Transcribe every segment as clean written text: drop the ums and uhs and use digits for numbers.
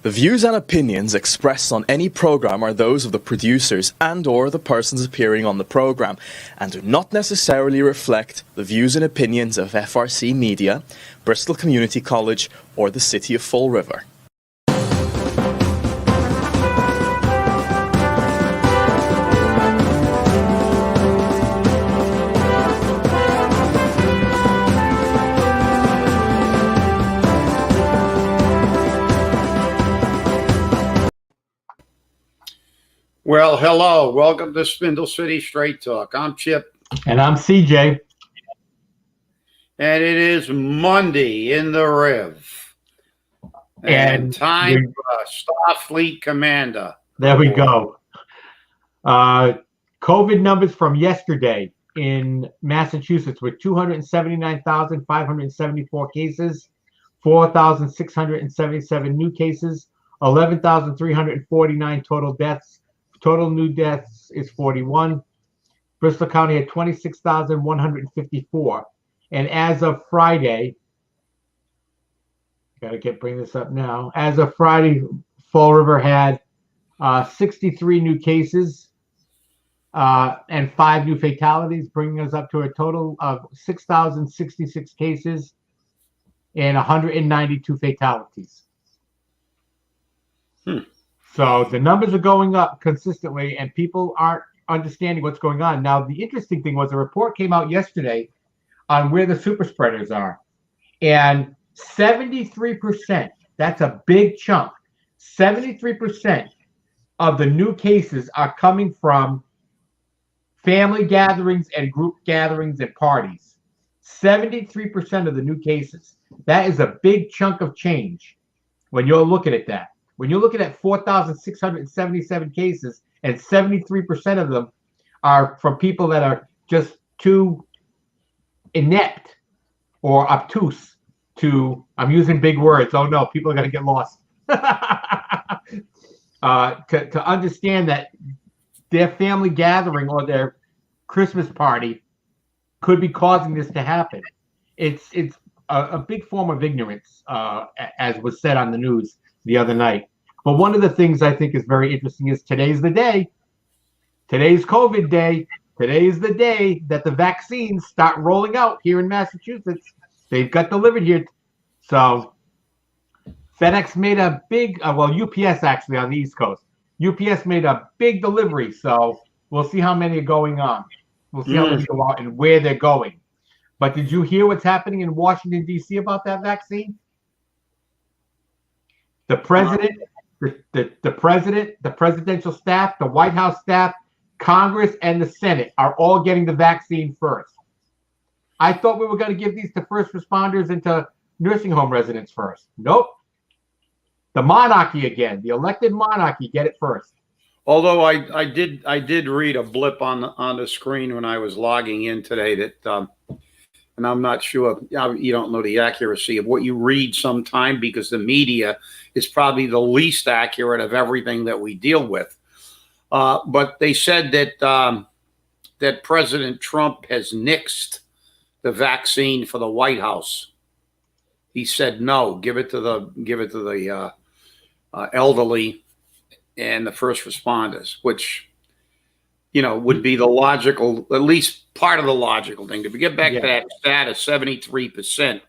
The views and opinions expressed on any program are those of the producers and/or the persons appearing on the program, and do not necessarily reflect the views and opinions of FRC Media, Bristol Community College, or the City of Fall River. Well, hello. Welcome to Spindle City Straight Talk. I'm Chip. And I'm CJ. And it is Monday in the Rev. And time for Starfleet Commander. There we go. COVID numbers from yesterday in Massachusetts were 279,574 cases, 4,677 new cases, 11,349 total deaths. Total new deaths is 41. Bristol County had 26,154. And as of Friday, bring this up now. As of Friday, Fall River had 63 new cases and 5 new fatalities, bringing us up to a total of 6,066 cases and 192 fatalities. So the numbers are going up consistently, and people aren't understanding what's going on. Now, the interesting thing was a report came out yesterday on where the super spreaders are. And 73%, that's a big chunk, 73% of the new cases are coming from family gatherings and group gatherings and parties. 73% of the new cases. That is a big chunk of change when you're looking at that. When you're looking at 4,677 cases and 73% of them are from people that are just too inept or obtuse to, I'm using big words, oh no, people are going to get lost, to understand that their family gathering or their Christmas party could be causing this to happen. It's a big form of ignorance, as was said on the news the other night. But one of the things I think is very interesting is today's the day. Today's COVID day. Today is the day that the vaccines start rolling out here in Massachusetts. They've got delivered here. So FedEx made a big, UPS actually on the East Coast. UPS made a big delivery. So we'll see how many are going on. We'll see how many go out and where they're going. But did you hear what's happening in Washington, D.C. about that vaccine? The president, the president, the presidential staff, the White House staff, Congress, and the Senate are all getting the vaccine first. I thought we were going to give these to first responders and to nursing home residents first. Nope. The monarchy again, the elected monarchy, get it first. Although I did read a blip on the screen when I was logging in today that, and I'm not sure, you don't know the accuracy of what you read sometime because the media is probably the least accurate of everything that we deal with. But they said that that President Trump has nixed the vaccine for the White House. He said no, give it to the elderly and the first responders, which would be the logical, at least part of the logical thing. If we get back to that stat of 73%,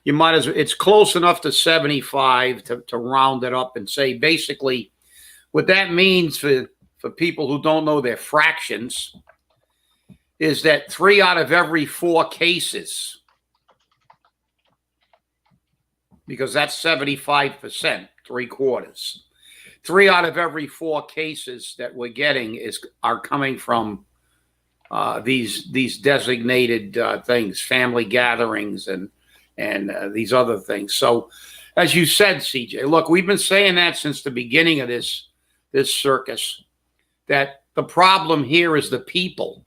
you might as well, it's close enough to 75 to round it up and say basically what that means for people who don't know their fractions is that 3 out of every 4 cases, because that's 75%, 3/4. 3 out of every 4 cases that we're getting are coming from these designated things, family gatherings and these other things. So, as you said, CJ, look, we've been saying that since the beginning of this circus, that the problem here is the people,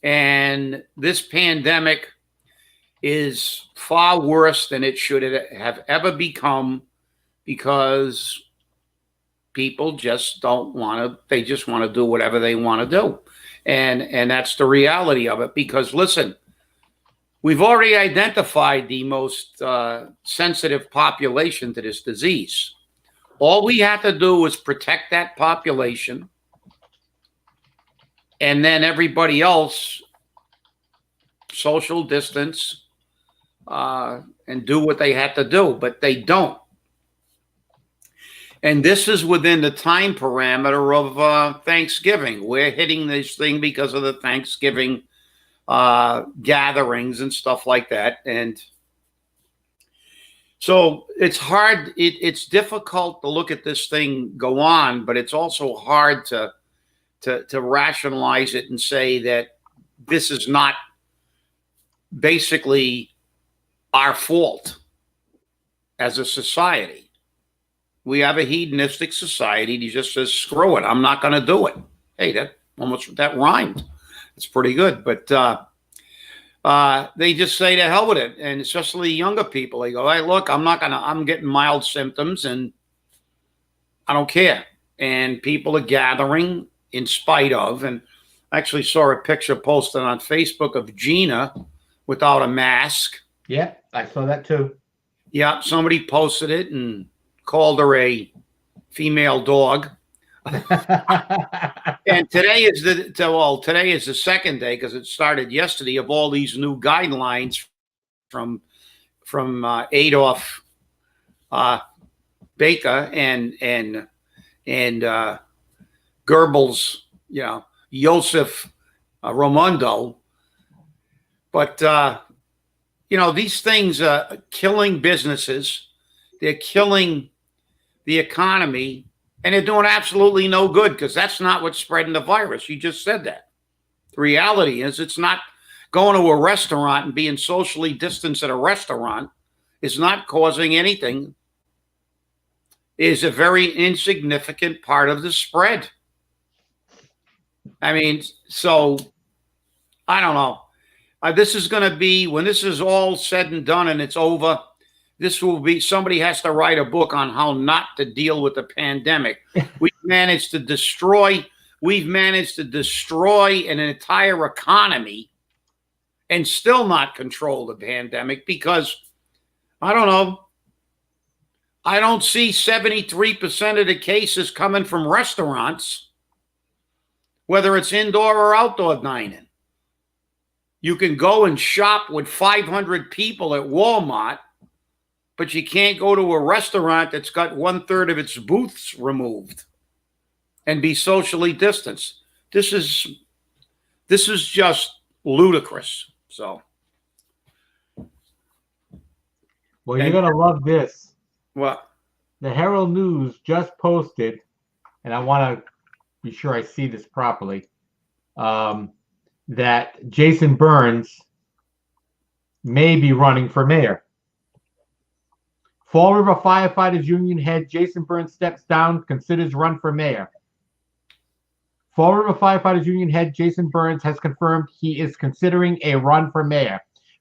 and this pandemic is far worse than it should have ever become. Because people just don't want to, they just want to do whatever they want to do. And that's the reality of it. Because listen, we've already identified the most sensitive population to this disease. All we have to do is protect that population, and then everybody else social distance and do what they have to do, but they don't. And this is within the time parameter of Thanksgiving. We're hitting this thing because of the Thanksgiving gatherings and stuff like that. And so it's hard. It's difficult to look at this thing go on, but it's also hard to rationalize it and say that this is not basically our fault as a society. We have a hedonistic society. He just says, screw it. I'm not going to do it. Hey, that rhymed. It's pretty good. But they just say to hell with it. And especially younger people, they go, hey, look, I'm getting mild symptoms and I don't care. And people are gathering in spite of. And I actually saw a picture posted on Facebook of Gina without a mask. Yeah, I saw that too. Yeah, somebody posted it and called her a female dog. And today is the second day, because it started yesterday, of all these new guidelines from Adolf Baker and Goebbels, Joseph Raimondo. But these things are killing businesses. They're killing the economy, and they're doing absolutely no good, because that's not what's spreading the virus. You just said that. The reality is it's not going to a restaurant and being socially distanced at a restaurant is not causing anything. It is a very insignificant part of the spread. I mean, so I don't know. This is going to be, when this is all said and done and it's over, this will be, somebody has to write a book on how not to deal with the pandemic. We've managed to destroy an entire economy and still not control the pandemic, because I don't know. I don't see 73% of the cases coming from restaurants, whether it's indoor or outdoor dining. You can go and shop with 500 people at Walmart, but you can't go to a restaurant that's got 1/3 of its booths removed and be socially distanced. This is just ludicrous. So, well, you're gonna love this. What? The Herald News just posted, and I want to be sure I see this properly, that Jason Burns may be running for mayor. Fall River Firefighters Union head Jason Burns steps down, considers run for mayor. Fall River Firefighters Union head Jason Burns has confirmed he is considering a run for mayor.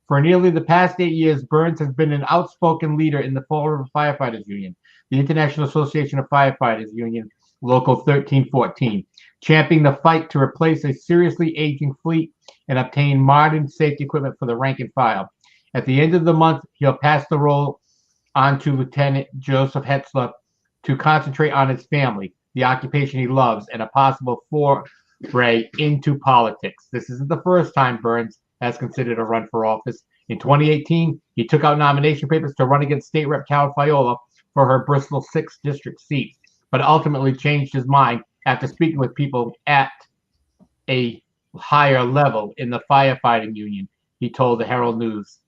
For nearly the past 8 years, Burns has been an outspoken leader in the Fall River Firefighters Union, the International Association of Firefighters Union, Local 1314, championing the fight to replace a seriously aging fleet and obtain modern safety equipment for the rank and file. At the end of the month, he'll pass the role on to Lieutenant Joseph Hetzler to concentrate on his family, the occupation he loves, and a possible foray into politics. This isn't the first time Burns has considered a run for office. In 2018, he took out nomination papers to run against State Rep Carol Fiola for her Bristol 6th District seat, but ultimately changed his mind after speaking with people at a higher level in the firefighting union, he told the Herald News.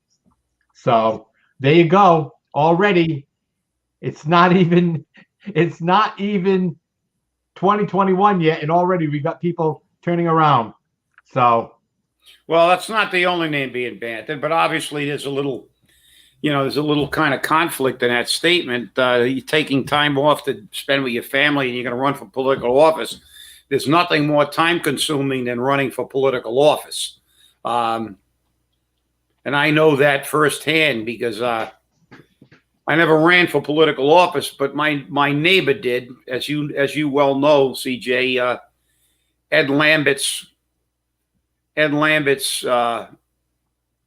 So there you go. Already, it's not even 2021 yet, and already we got people turning around. So, well, that's not the only name being bantered, but obviously there's a little kind of conflict in that statement. You're taking time off to spend with your family, and you're going to run for political office. There's nothing more time-consuming than running for political office, and I know that firsthand, because I never ran for political office, but my neighbor did, as you well know, CJ. Ed Lambert's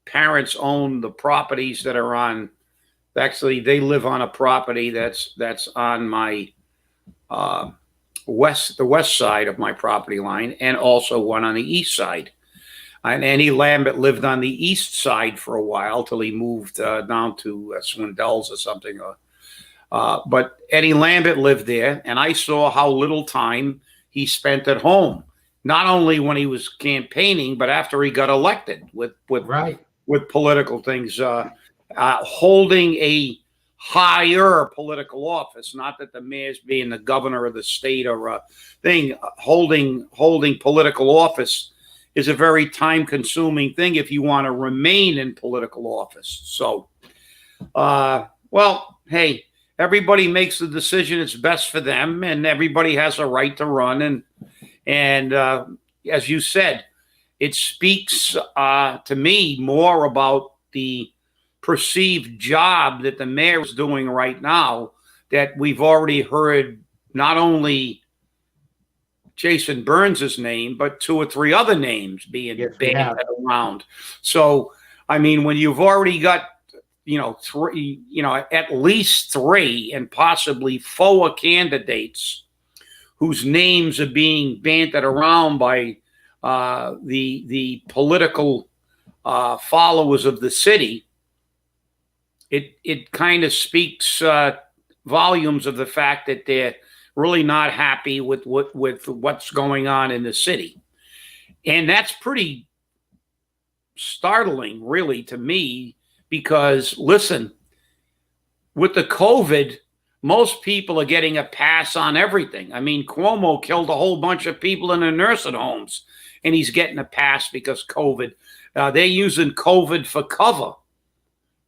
parents own the properties that are on. Actually, they live on a property that's on my the west side of my property line, and also one on the east side. And Eddie Lambert lived on the east side for a while till he moved down to Swindell's or something. But Eddie Lambert lived there, and I saw how little time he spent at home, not only when he was campaigning, but after he got elected with political things, holding a higher political office. Not that the mayor's being the governor of the state or a thing. Holding political office is a very time-consuming thing if you want to remain in political office. So, well, hey, everybody makes the decision it's best for them, and everybody has a right to run. And as you said, it speaks to me more about the perceived job that the mayor is doing right now, that we've already heard not only Jason Burns' name, but 2 or 3 other names being bandied around. So, I mean, when you've already got, at least 3 and possibly 4 candidates whose names are being bandied around by the political followers of the city, it kind of speaks volumes of the fact that they're really not happy with what's going on in the city. And that's pretty startling, really, to me, because, listen, with the COVID, most people are getting a pass on everything. I mean, Cuomo killed a whole bunch of people in the nursing homes, and he's getting a pass because COVID. They're using COVID for cover.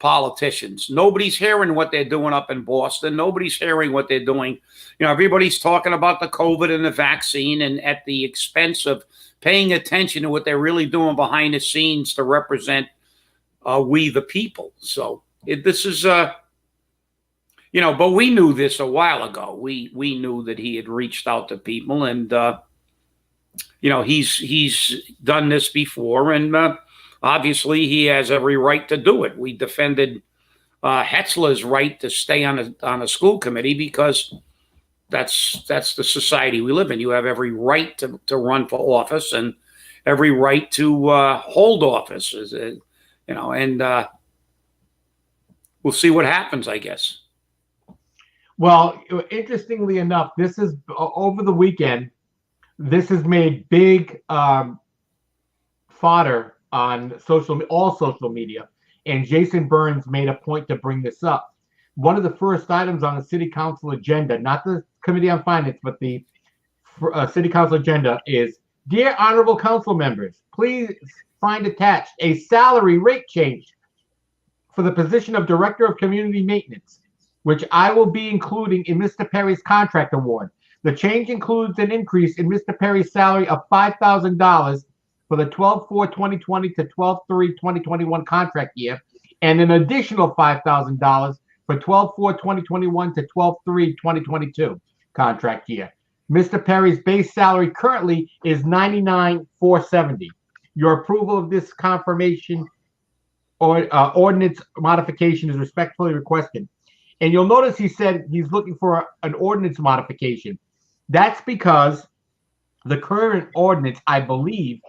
Politicians. Nobody's hearing what they're doing up in Boston. Nobody's hearing what they're doing. Everybody's talking about the COVID and the vaccine, and at the expense of paying attention to what they're really doing behind the scenes to represent we the people. So this is, but we knew this a while ago. We knew that he had reached out to people, and he's done this before, and obviously, he has every right to do it. We defended Hetzler's right to stay on a school committee because that's the society we live in. You have every right to run for office and every right to hold office, and we'll see what happens, I guess. Well, interestingly enough, this is over the weekend. This has made big fodder on all social media, and Jason Burns made a point to bring this up. One of the first items on the city council agenda, not the committee on finance, but the city council agenda, is, dear honorable council members, please find attached a salary rate change for the position of director of community maintenance, which I will be including in Mr. Perry's contract award. The change includes an increase in Mr. Perry's salary of $5,000 for the 12/4/2020 to 12/3/2021 contract year, and an additional $5,000 for 12/4/2021 to 12/3/2022 contract year. Mr. Perry's base salary currently is $99,470. Your approval of this confirmation or ordinance modification is respectfully requested. And you'll notice he said he's looking for an ordinance modification. That's because the current ordinance, I believe,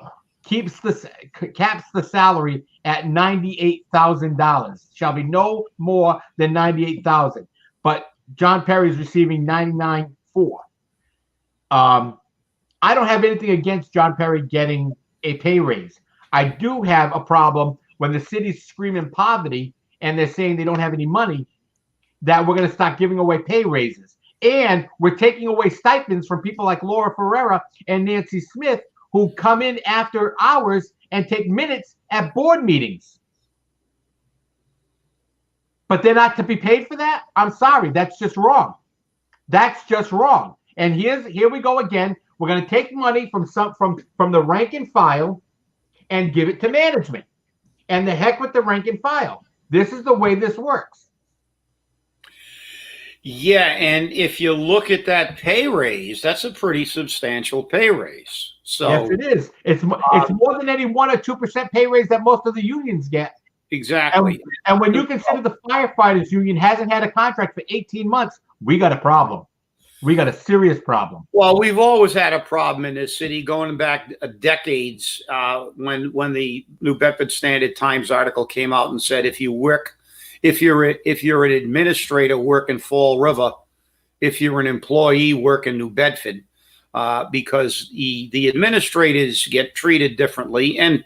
caps the salary at $98,000. Shall be no more than $98,000. But John Perry is receiving $99,400. I don't have anything against John Perry getting a pay raise. I do have a problem when the city's screaming poverty and they're saying they don't have any money, that we're going to start giving away pay raises. And we're taking away stipends from people like Laura Ferreira and Nancy Smith, who come in after hours and take minutes at board meetings. But they're not to be paid for that? I'm sorry, that's just wrong. That's just wrong. And here we go again. We're going to take money from the rank and file and give it to management. And the heck with the rank and file. This is the way this works. Yeah, and if you look at that pay raise, that's a pretty substantial pay raise. So yes, it is. It's more than any 1 or 2% pay raise that most of the unions get. exactly. And when you consider the firefighters union hasn't had a contract for 18 months, we got a problem. We got a serious problem. Well, we've always had a problem in this city going back decades. When the New Bedford Standard Times article came out and said if you're an administrator, work in Fall River, if you're an employee, work in New Bedford, because the administrators get treated differently. And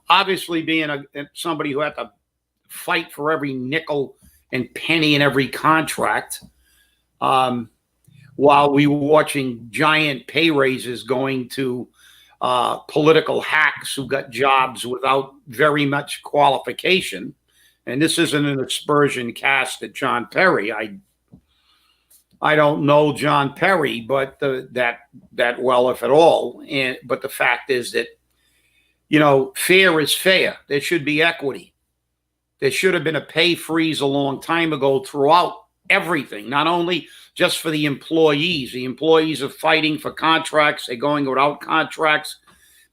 obviously being somebody who had to fight for every nickel and penny in every contract, while we were watching giant pay raises going to political hacks who got jobs without very much qualification. And this isn't an aspersion cast at John Perry. I don't know John Perry, but that well, if at all. But the fact is that, fair is fair. There should be equity. There should have been a pay freeze a long time ago throughout everything, not only just for the employees. The employees are fighting for contracts. They're going without contracts.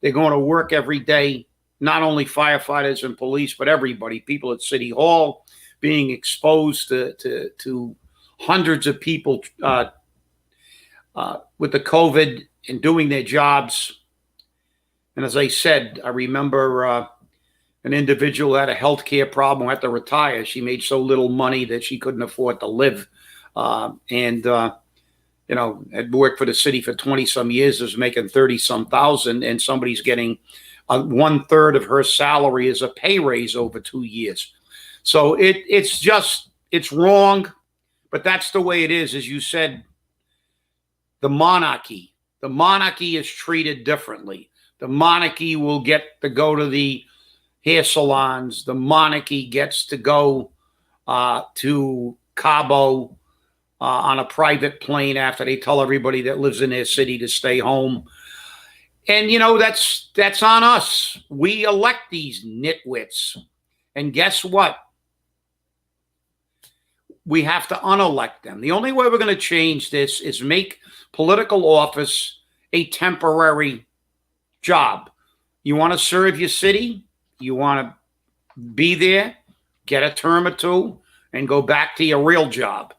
They're going to work every day, not only firefighters and police, but everybody, people at City Hall being exposed to hundreds of people with the COVID and doing their jobs. And as I said, I remember an individual had a healthcare problem, had to retire. She made so little money that she couldn't afford to live. Had worked for the city for 20 some years, was making 30 some thousand, and somebody's getting 1/3 of her salary as a pay raise over 2 years. So it's wrong, but that's the way it is. As you said, the monarchy is treated differently. The monarchy will get to go to the hair salons. The monarchy gets to go to Cabo on a private plane after they tell everybody that lives in their city to stay home. And, that's on us. We elect these nitwits. And guess what? We have to unelect them. The only way we're going to change this is make political office a temporary job. You want to serve your city? You want to be there, get a term or two, and go back to your real job.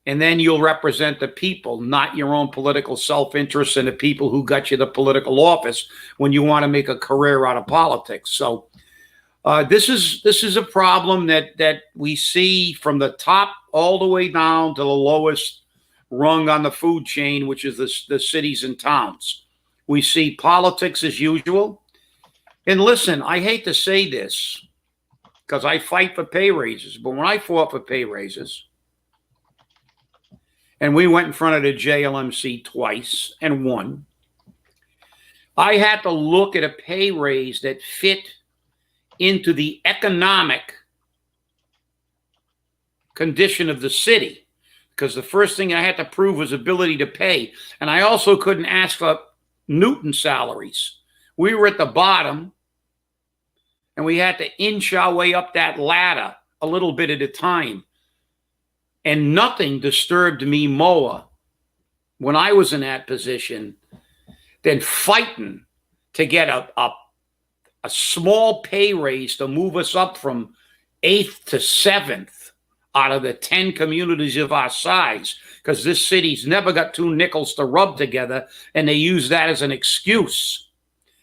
And then you'll represent the people, not your own political self-interest and the people who got you the political office when you want to make a career out of politics. So this is a problem that we see from the top all the way down to the lowest rung on the food chain, which is the cities and towns. We see politics as usual. And listen, I hate to say this because I fight for pay raises, but when I fought for pay raises, and we went in front of the JLMC twice and won, I had to look at a pay raise that fit into the economic condition of the city, because the first thing I had to prove was ability to pay. And I also couldn't ask for Newton salaries. We were at the bottom, and we had to inch our way up that ladder a little bit at a time. And nothing disturbed me more when I was in that position than fighting to get a small pay raise to move us up from 8th to 7th out of the 10 communities of our size, because this city's never got 2 nickels to rub together, and they use that as an excuse.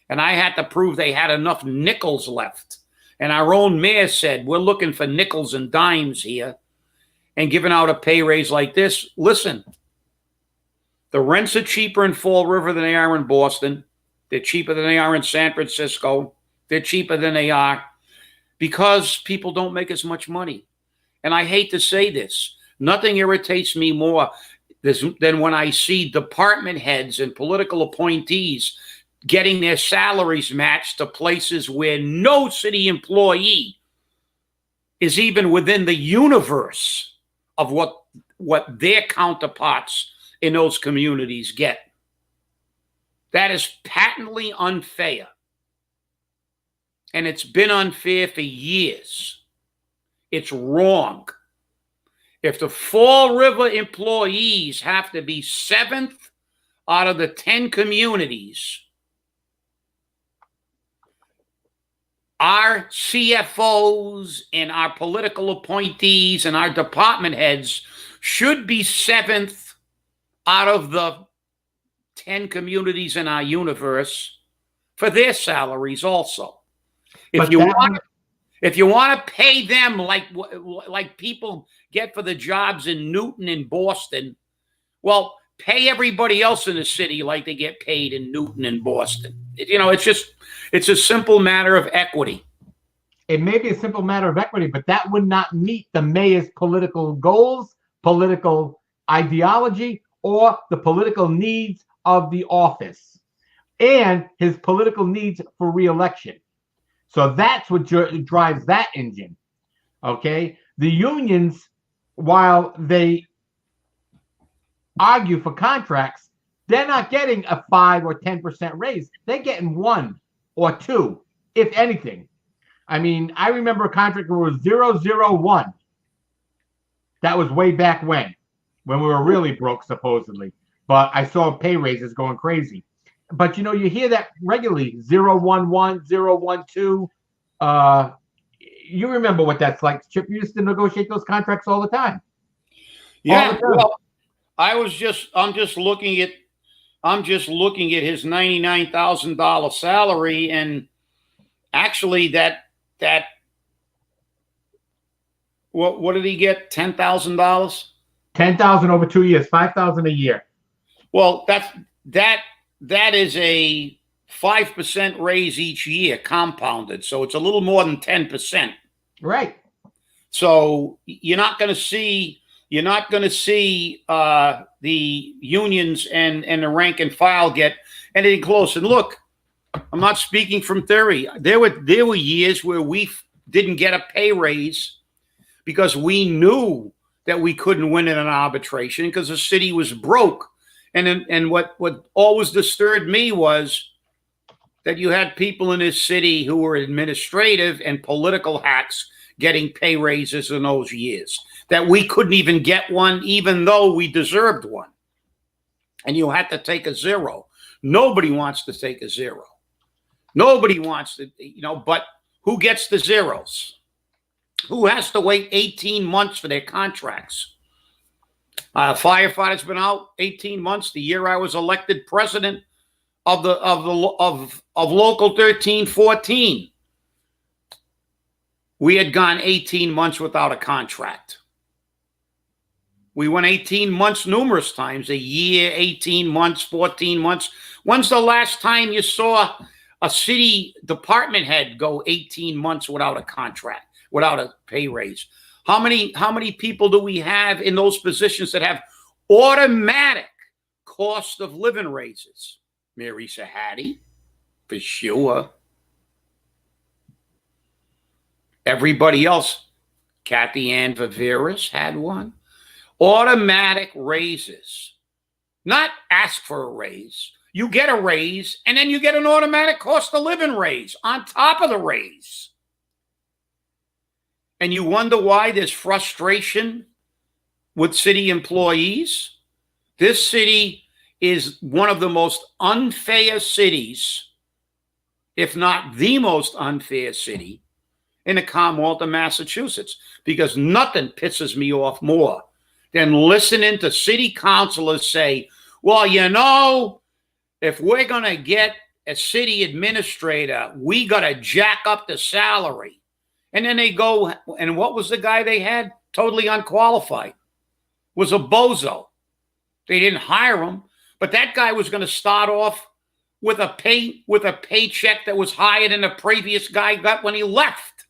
And I had to prove they had enough nickels left. And our own mayor said, we're looking for nickels and dimes here. And giving out a pay raise like this, listen, the rents are cheaper in Fall River than they are in Boston. They're cheaper than they are in San Francisco. They're cheaper than they are because people don't make as much money. And I hate to say this, nothing irritates me more than when I see department heads and political appointees getting their salaries matched to places where no city employee is even within the universe of what their counterparts in those communities get. That is patently unfair. And it's been unfair for years. It's wrong. If the Fall River employees have to be 7th out of the 10 communities, our CFOs and our political appointees and our department heads should be 7th out of the 10 communities in our universe for their salaries also. If you want to pay them like people get for the jobs in Newton and Boston, well, pay everybody else in the city like they get paid in Newton and Boston. It's a simple matter of equity. It may be a simple matter of equity, but that would not meet the mayor's political goals, political ideology, or the political needs of the office and his political needs for re-election. So that's what drives that engine. Okay. The unions, while they argue for contracts, they're not getting a 5 or 10% raise. They're getting 1 or 2, if anything. I mean, I remember a contract where it was 001. That was way back when we were really broke, supposedly. But I saw pay raises going crazy. But, you hear that regularly, 011, 012. You remember what that's like. Chip used to negotiate those contracts all the time. Yeah, well, I'm just looking at his $99,000 salary, and actually that what did he get? $10,000? $10,000 over 2 years, $5,000 a year. Well, that is a 5% raise each year, compounded. So it's a little more than 10%. Right. So you're not going to see the unions and the rank and file get anything close. And look, I'm not speaking from theory. There were years where we didn't get a pay raise because we knew that we couldn't win in an arbitration because the city was broke. And what always disturbed me was that you had people in this city who were administrative and political hacks getting pay raises in those years, that we couldn't even get one, even though we deserved one. And you had to take a 0. Nobody wants to take a 0. Nobody wants to, but who gets the zeros? Who has to wait 18 months for their contracts? Firefighters been out 18 months. The year I was elected president of Local 1314, we had gone 18 months without a contract. We went 18 months numerous times, a year, 18 months, 14 months. When's the last time you saw a city department head go 18 months without a contract, without a pay raise? How many people do we have in those positions that have automatic cost of living raises? Mary Sahadi, for sure. Everybody else, Kathy Ann Viveris had one. Automatic raises. Not ask for a raise. You get a raise, and then you get an automatic cost of living raise on top of the raise. And you wonder why there's frustration with city employees. This city is one of the most unfair cities, if not the most unfair city, in the Commonwealth of Massachusetts, because nothing pisses me off more than listening to city councilors say, well, if we're going to get a city administrator, we got to jack up the salary. And then they go, and what was the guy they had? Totally unqualified. Was a bozo. They didn't hire him, but that guy was going to start off with a paycheck that was higher than the previous guy got when he left.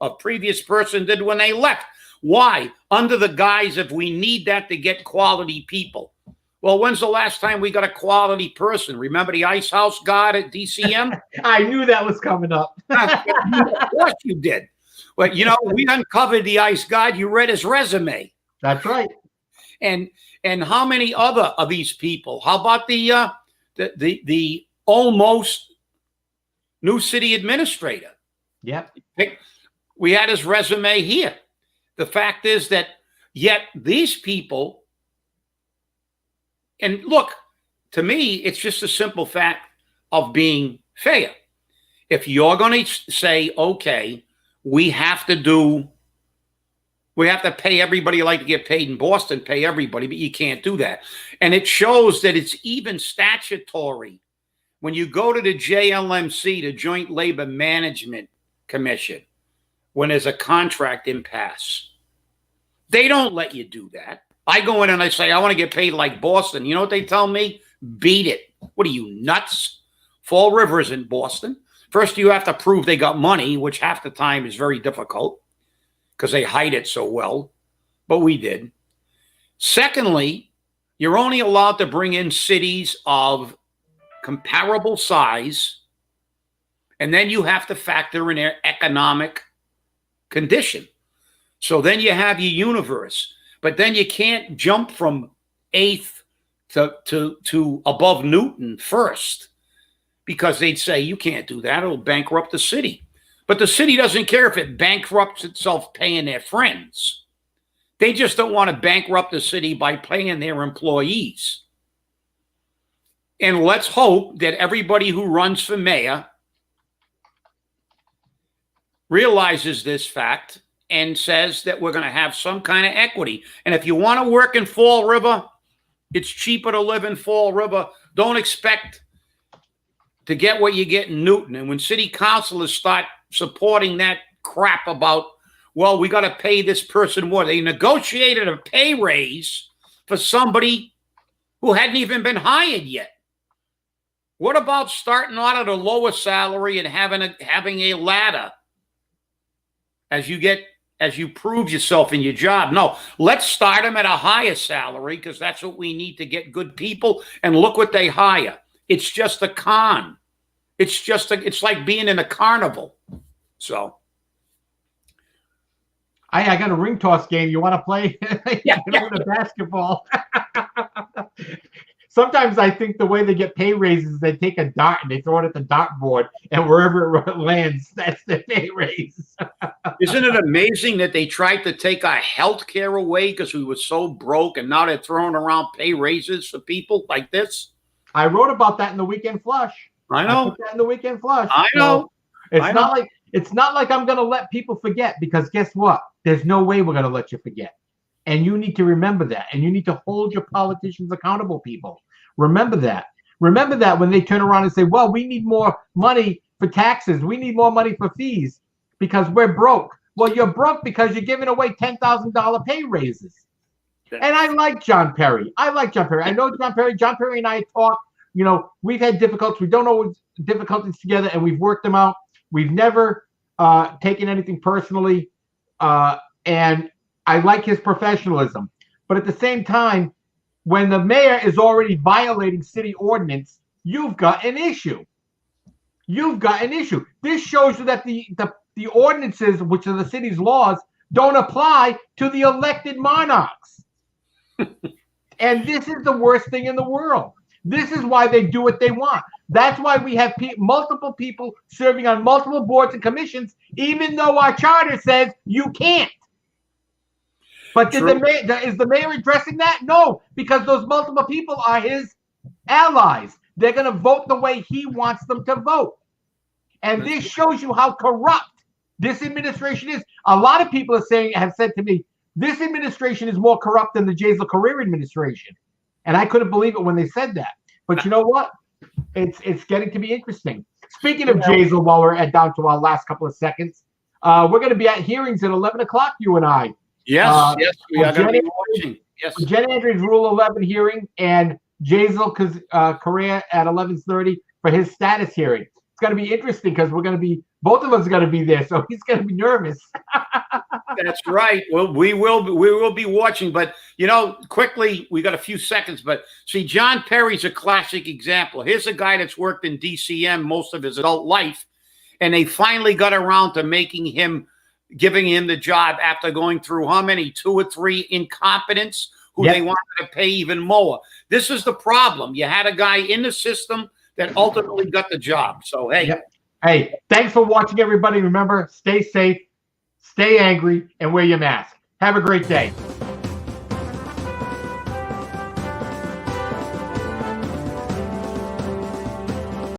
A previous person did when they left. Why? Under the guise of we need that to get quality people. Well, when's the last time we got a quality person? Remember the ice house guard at DCM? I knew that was coming up. Of course you did. But, we uncovered the ice guard. You read his resume. That's right. And how many other of these people? How about the almost new city administrator? Yep. We had his resume here. The fact is that yet these people, and look, to me, it's just a simple fact of being fair. If you're going to say, okay, we have to pay everybody like to get paid in Boston, pay everybody, but you can't do that. And it shows that it's even statutory. When you go to the JLMC, the Joint Labor Management Commission, when there's a contract impasse, they don't let you do that. I go in and I say, I want to get paid like Boston. You know what they tell me? Beat it. What are you, nuts? Fall River is in Boston. First, you have to prove they got money, which half the time is very difficult because they hide it so well, but we did. Secondly, you're only allowed to bring in cities of comparable size, and then you have to factor in their economic condition. So then you have your universe, but then you can't jump from 8th to above Newton first, because they'd say you can't do that, it'll bankrupt the city. But the city doesn't care if it bankrupts itself paying their friends. They just don't want to bankrupt the city by paying their employees. And let's hope that everybody who runs for mayor realizes this fact and says that we're going to have some kind of equity. And if you want to work in Fall River, it's cheaper to live in Fall River. Don't expect to get what you get in Newton. And when city councilors start supporting that crap about, well, we got to pay this person more. They negotiated a pay raise for somebody who hadn't even been hired yet. What about starting out at a lower salary and having a ladder as you prove yourself in your job? No, let's start them at a higher salary because that's what we need to get good people. And look what they hire. It's just a con. It's like being in a carnival. So I got a ring toss game. You want to play? Yeah. The basketball. Sometimes I think the way they get pay raises is they take a dart and they throw it at the dartboard, and wherever it lands, that's the pay raise. Isn't it amazing that they tried to take our health care away because we were so broke, and now they're throwing around pay raises for people like this? I wrote about that in the Weekend Flush. I know. I put that in the Weekend Flush. I know. So it's not like I'm going to let people forget, because guess what? There's no way we're going to let you forget. And you need to remember that. And you need to hold your politicians accountable, people. Remember that. Remember that when they turn around and say, well, we need more money for taxes. We need more money for fees because we're broke. Well, you're broke because you're giving away $10,000 pay raises. And I like John Perry. I know John Perry. John Perry and I talk. You know, we've had difficulties. We don't know difficulties together, and we've worked them out. We've never taken anything personally. And I like his professionalism. But at the same time, when the mayor is already violating city ordinance, you've got an issue. You've got an issue. This shows you that the ordinances, which are the city's laws, don't apply to the elected monarchs. And this is the worst thing in the world. This is why they do what they want. That's why we have multiple people serving on multiple boards and commissions, even though our charter says you can't. But is the mayor addressing that? No, because those multiple people are his allies. They're going to vote the way he wants them to vote. And this shows you how corrupt this administration is. A lot of people have said to me, this administration is more corrupt than the Jazel Career administration. And I couldn't believe it when they said that. But you know what? It's getting to be interesting. Speaking of Jazel, while we're down to our last couple of seconds, we're going to be at hearings at 11 o'clock, you and I. Yes, we are going to be watching. Yes. Jen Andrews' Rule 11 hearing and Jazel Correa at 11:30 for his status hearing. It's going to be interesting because both of us are going to be there, so he's going to be nervous. That's right. Well, we will be watching. But quickly, we got a few seconds. But see, John Perry's a classic example. Here's a guy that's worked in DCM most of his adult life, and they finally got around to giving him the job after going through how many, 2 or 3 incompetents who they wanted to pay even more. This is the problem. You had a guy in the system that ultimately got the job. So, hey. Yep. Hey, thanks for watching, everybody. Remember, stay safe, stay angry, and wear your mask. Have a great day.